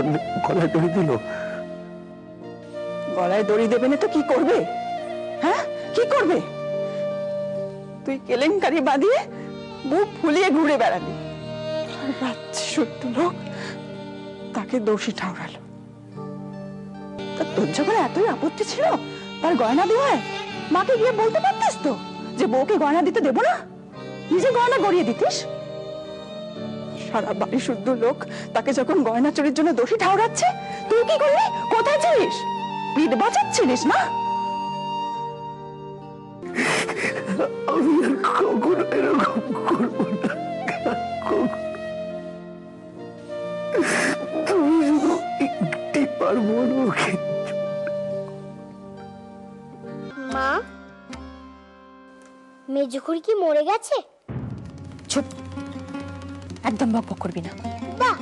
সামনে গলায় দড়ি দিল। গলায় দড়ি দেবে না তো কি করবে? হ্যাঁ, কি করবে? তুই কেলেঙ্কারি বাঁধিয়ে বুক ফুলিয়ে ঘুরে বেড়ালি, আর রাজ্যে শুদ্ধ লোক তাকে দোষী ঠাউরালো। তা তোর যখন এতই আপত্তি ছিল তার গয়না দেওয়ায়, মাকে গিয়ে বলতে পারতিস তো যে বউকে গয়না দিতে দেবো না, নিজে গয়না গড়িয়ে দিতিস। সারা বাড়ি শুদ্ধ লোক তাকে যখন গয়না চুরির জন্য দোষী ঠাউরাচ্ছে, তুই কি করলি? কোথায় ছিলিস? পিঠ বাঁচাচ্ছিলিস না? আমি আর কখনো এরকম করবো না। তুমি শুধু একটি পারবো ওকে। মা, মেজুখুড়ি কি মরে গেছে? চুপ, একদম বকবক করবি না। বাহ,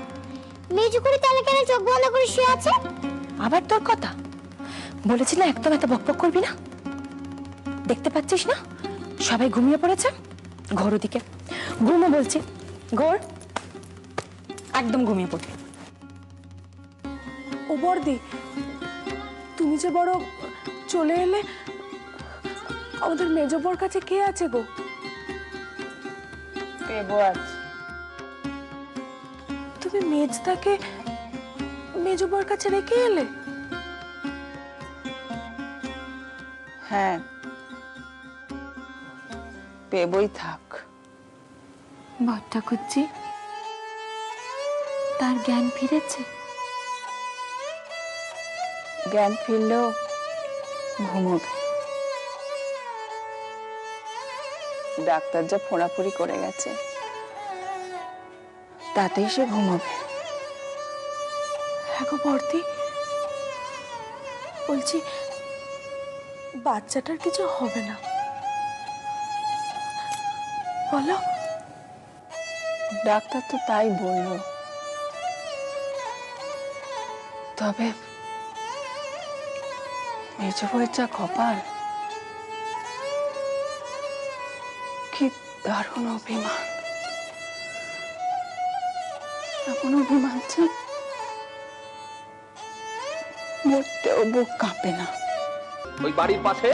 মেজুখুড়ি তাহলে কেন চোখ বন্ধ করে শুয়ে আছে? আবার তোর কথা? বলেছি না একদম এত বকবক করবি না। দেখতে পাচ্ছিস না সবাই ঘুমিয়ে পড়েছে? ঘোর ওদিকে, ঘুমো বলছি, ঘোর, একদম ঘুমিয়ে পড়বি। ও বর্দি, তুমি যে বড় চলে এলে, আমাদের মেজবর কাছে কে আছে গো? পেবো আছে। তুমি মেজদাকে মেজবর কাছে রেখে এলে? হ্যাঁ, পেবই থাক। বড়টা খুঁজছি, তার জ্ঞান ফিরেছে? জ্ঞান ফিরলেও ঘুমোবে। ডাক্তার যা ফোঁড়াফুড়ি করে গেছে তাতেই সে ঘুমোবে। হ্যাঁ গো বর্দি, বলছি বাচ্চাটার কিছু হবে না বলো? ডাক্তার তো তাই বলল, তবে মেজ বউয়ের যা কপাল, কি দারুণ অভিমান। এমন অভিমান যে মরতেও বুক কাঁপে না। ওই বাড়ির পাশে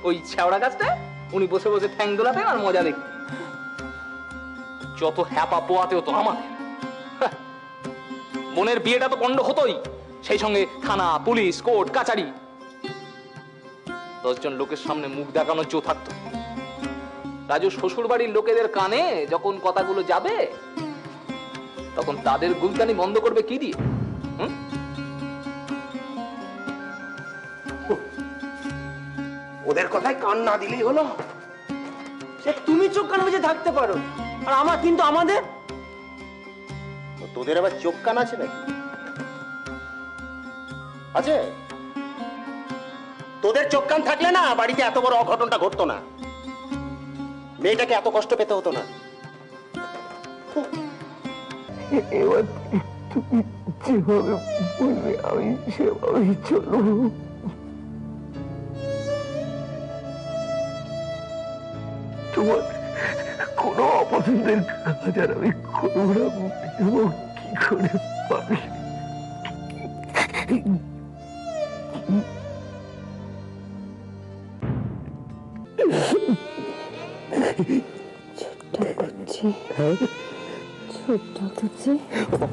ওই ছেওড়া গাছটা উনি বসে বসে ঠ্যাং দোলাতেন আর মজা দেখতেন। যত হ্যাপা পোয়াতেও তো আমাদের বোনের বিয়েটা তো পণ্ড হতোই, সেই সঙ্গে থানা, পুলিশ, কোর্ট, কাচারি, 10 জন লোকের সামনে মুখ দেখানোর জো থাকতো। রাজু শ্বশুর বাড়ির লোকেদের কানে যখন কথাগুলো যাবে, তখন তাদের গুলতানি বন্ধ করবে কি দিয়ে? ওদের কথায় কান না দিলেই হলো। সে তুমি চোখ কান বুঝে থাকতে পারো, আর আমার কিন্তু আমাদের। তোদের আবার চোখ কান আছে নাকি? আছে? তোদের চোখ কান থাকলে না বাড়িতে এত বড় অঘটনটা ঘটতো না, মেয়েটাকে এত কষ্ট পেতে হতো না। এবার তুমি যেভাবে বলবে আমি সেভাবেই চলবো। তোমার কোনো অপছন্দের কাজ আর আমি করবো না। এবং কি করে পারবে?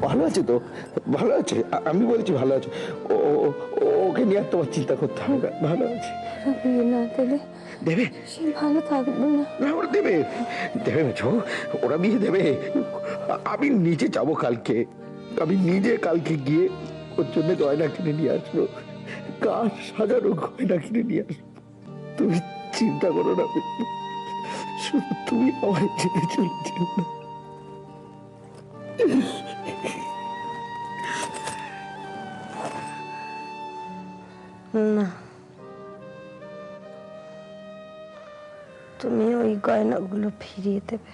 ভালো আছে তো? ভালো আছে, আমি বলছি ভালো আছে। ওকে নিয়ে আর তোমার চিন্তা করতে হবে না, ভালো আছে। দেবে? সে ভালো থাকবে না। না, ওরা দেবে, দেবে না, ওরা বিয়ে দেবে। আমি নিজে যাবো কালকে, আমি নিজে কালকে গিয়ে ওর জন্য গয়না কিনে নিয়ে আসবো, কাজ সাজানো গয়না কিনে নিয়ে আসবো। তুমি চিন্তা করো না, শুধু তুমি আমার ছেড়ে চলে যেও না। না, তুমি ওই গয়নাগুলো ফিরিয়ে দেবে।